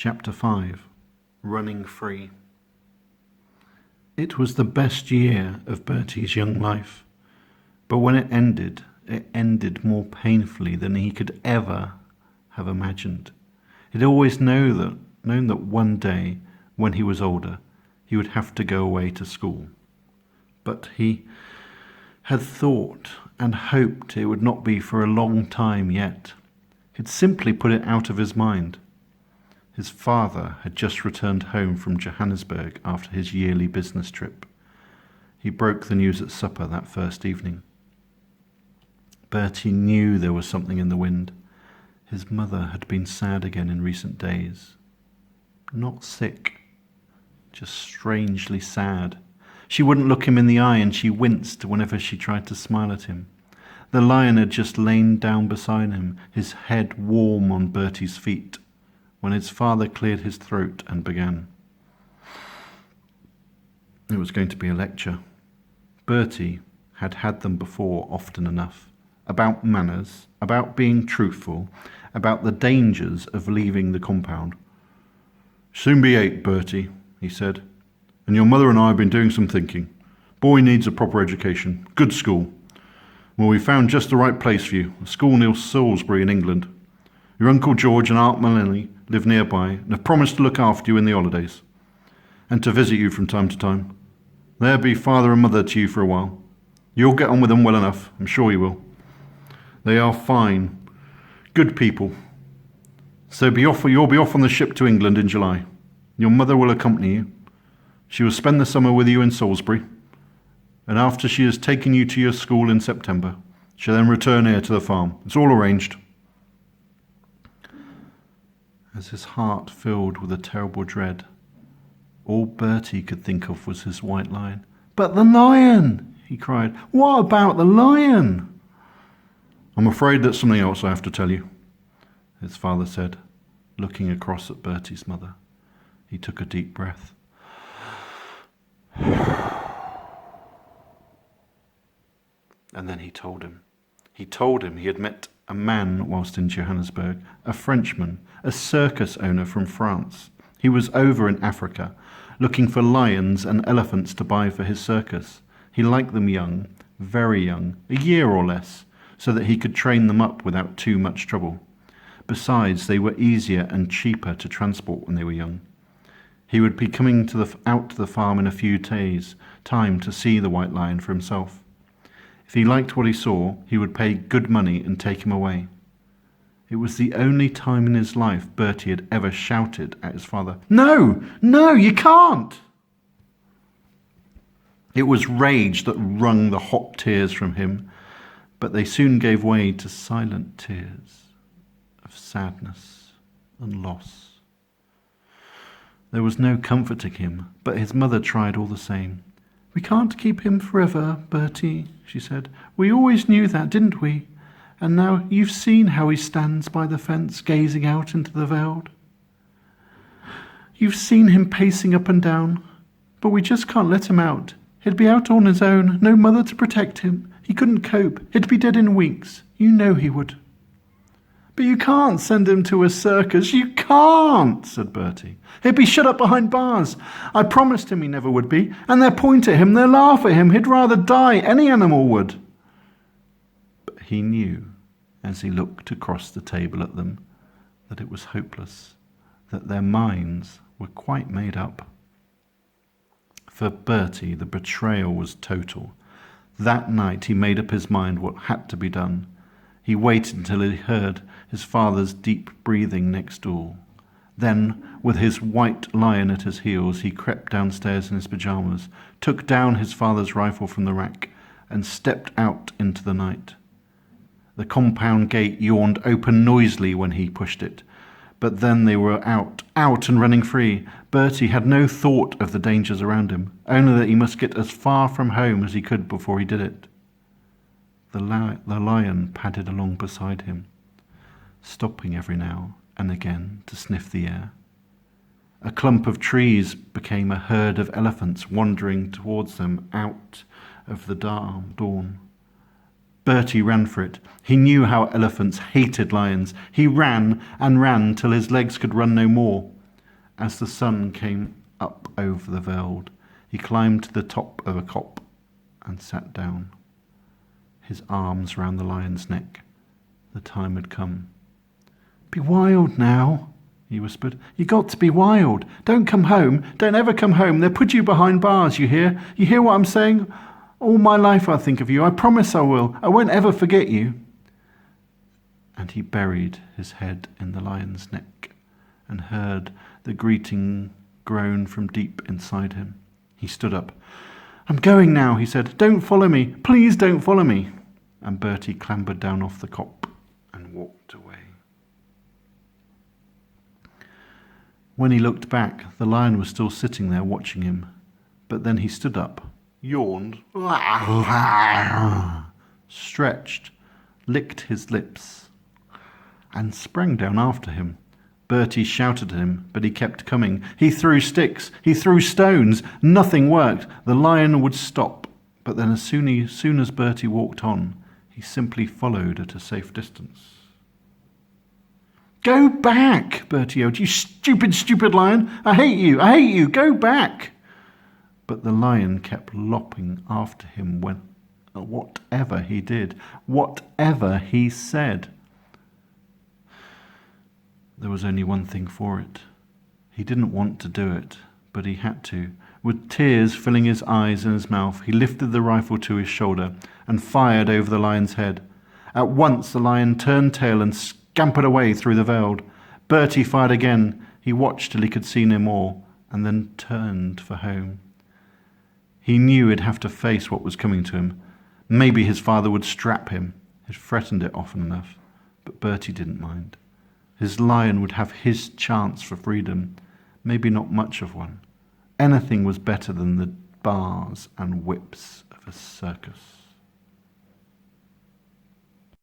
Chapter 5. Running Free. It was the best year of Bertie's young life, but when it ended more painfully than he could ever have imagined. He'd always known that one day, when he was older, he would have to go away to school. But he had thought and hoped it would not be for a long time yet. He'd simply put it out of his mind. His father had just returned home from Johannesburg after his yearly business trip. He broke the news at supper that first evening. Bertie knew there was something in the wind. His mother had been sad again in recent days. Not sick, just strangely sad. She wouldn't look him in the eye, and she winced whenever she tried to smile at him. The lion had just lain down beside him, his head warm on Bertie's feet, when his father cleared his throat and began. It was going to be a lecture. Bertie had had them before often enough, about manners, about being truthful, about the dangers of leaving the compound. "Soon be 8, Bertie," he said, "and your mother and I have been doing some thinking. Boy needs a proper education, good school. Well, we found just the right place for you, a school near Salisbury in England. Your Uncle George and Aunt Melanie live nearby and have promised to look after you in the holidays and to visit you from time to time. They'll be father and mother to you for a while. You'll get on with them well enough, I'm sure you will. They are fine, good people. So you'll be off on the ship to England in July. Your mother will accompany you. She will spend the summer with you in Salisbury, and after she has taken you to your school in September, she'll then return here to the farm. It's all arranged." As his heart filled with a terrible dread, all Bertie could think of was his white lion. "But the lion!" he cried. "What about the lion?" "I'm afraid that's something else I have to tell you," his father said, looking across at Bertie's mother. He took a deep breath. And then he told him. He told him he had met a man whilst in Johannesburg, a Frenchman, a circus owner from France. He was over in Africa, looking for lions and elephants to buy for his circus. He liked them young, very young, a year or less, so that he could train them up without too much trouble. Besides, they were easier and cheaper to transport when they were young. He would be coming out to the farm in a few days' time to see the white lion for himself. If he liked what he saw, he would pay good money and take him away. It was the only time in his life Bertie had ever shouted at his father, "No, no, you can't!" It was rage that wrung the hot tears from him, but they soon gave way to silent tears of sadness and loss. There was no comforting him, but his mother tried all the same. "We can't keep him forever, Bertie," she said. "We always knew that, didn't we? And now you've seen how he stands by the fence, gazing out into the veld. You've seen him pacing up and down, but we just can't let him out. He'd be out on his own, no mother to protect him. He couldn't cope. He'd be dead in weeks. You know he would." "But you can't send him to a circus. You can't," said Bertie. "He'd be shut up behind bars. I promised him he never would be. And they'll point at him, they'll laugh at him. He'd rather die. Any animal would." But he knew, as he looked across the table at them, that it was hopeless, that their minds were quite made up. For Bertie, the betrayal was total. That night he made up his mind what had to be done. He waited until he heard his father's deep breathing next door. Then, with his white lion at his heels, he crept downstairs in his pyjamas, took down his father's rifle from the rack, and stepped out into the night. The compound gate yawned open noisily when he pushed it, but then they were out and running free. Bertie had no thought of the dangers around him, only that he must get as far from home as he could before he did it. The lion padded along beside him, stopping every now and again to sniff the air. A clump of trees became a herd of elephants wandering towards them out of the dawn. Bertie ran for it. He knew how elephants hated lions. He ran and ran till his legs could run no more. As the sun came up over the veld, he climbed to the top of a cop and sat down, his arms round the lion's neck. The time had come. "Be wild now," he whispered. "You got to be wild. Don't come home. Don't ever come home. They'll put you behind bars, you hear? You hear what I'm saying? All my life I'll think of you. I promise I will. I won't ever forget you." And he buried his head in the lion's neck and heard the greeting groan from deep inside him. He stood up. "I'm going now," he said. "Don't follow me. Please don't follow me." And Bertie clambered down off the cop and walked away. When he looked back, the lion was still sitting there watching him. But then he stood up, yawned, stretched, licked his lips, and sprang down after him. Bertie shouted at him, but he kept coming. He threw sticks, he threw stones. Nothing worked. The lion would stop, but then as soon as Bertie walked on, he simply followed at a safe distance. "Go back," Bertie yelled. "You stupid, stupid lion. I hate you. I hate you. Go back." But the lion kept lopping after him whatever he did, whatever he said. There was only one thing for it. He didn't want to do it, but he had to. With tears filling his eyes and his mouth, he lifted the rifle to his shoulder and fired over the lion's head. At once the lion turned tail and scampered away through the veld. Bertie fired again. He watched till he could see no more, and then turned for home. He knew he'd have to face what was coming to him. Maybe his father would strap him. He'd threatened it often enough, but Bertie didn't mind. His lion would have his chance for freedom, maybe not much of one. Anything was better than the bars and whips of a circus.